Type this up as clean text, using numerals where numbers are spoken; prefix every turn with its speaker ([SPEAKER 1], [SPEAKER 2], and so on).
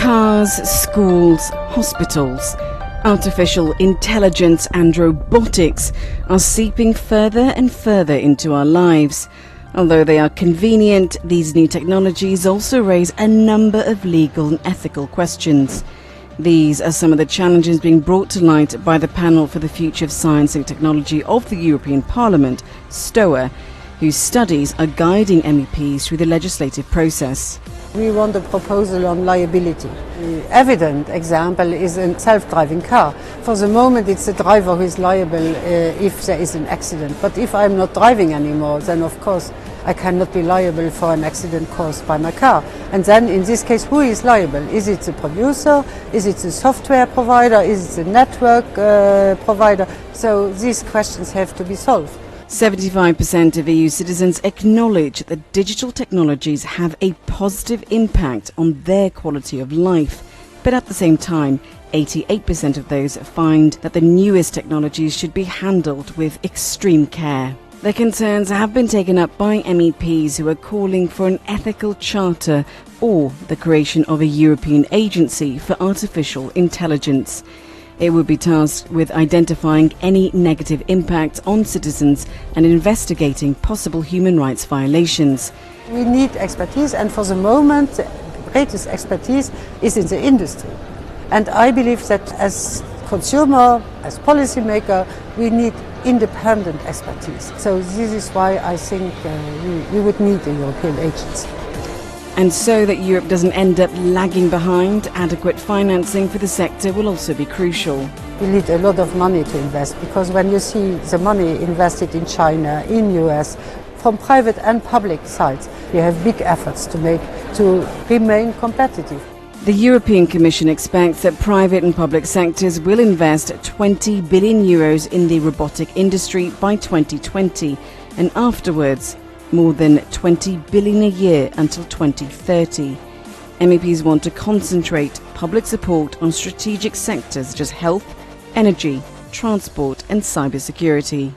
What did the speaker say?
[SPEAKER 1] Cars, schools, hospitals. Artificial intelligence and robotics are seeping further and further into our lives. Although they are convenient, these new technologies also raise a number of legal and ethical questions. These are some of the challenges being brought to light by the Panel for the Future of Science and Technology of the European Parliament, STOA, whose studies are guiding MEPs through the legislative process.
[SPEAKER 2] We want a proposal on liability. The evident example is a self-driving car. For the moment it's the driver who is liable if there is an accident. But if I'm not driving anymore, then of course I cannot be liable for an accident caused by my car. And then in this case, who is liable? Is it the producer? Is it the software provider? Is it the network provider? So these questions have to be solved.
[SPEAKER 1] 75% of EU citizens acknowledge that digital technologies have a positive impact on their quality of life. But at the same time, 88% of those find that the newest technologies should be handled with extreme care. Their concerns have been taken up by MEPs who are calling for an ethical charter or the creation of a European agency for artificial intelligence. It would be tasked with identifying any negative impact on citizens and investigating possible human rights violations.
[SPEAKER 2] We need expertise, and for the moment the greatest expertise is in the industry. And I believe that as consumer, as policymaker, we need independent expertise. So this is why I think we would need a European agency.
[SPEAKER 1] And so that Europe doesn't end up lagging behind, adequate financing for the sector will also be crucial.
[SPEAKER 2] We need a lot of money to invest, because when you see the money invested in China, in US, from private and public sides, we have big efforts to make to remain competitive.
[SPEAKER 1] The European Commission expects that private and public sectors will invest 20 billion euros in the robotic industry by 2020, and afterwards more than 20 billion a year until 2030. MEPs want to concentrate public support on strategic sectors such as health, energy, transport and cybersecurity.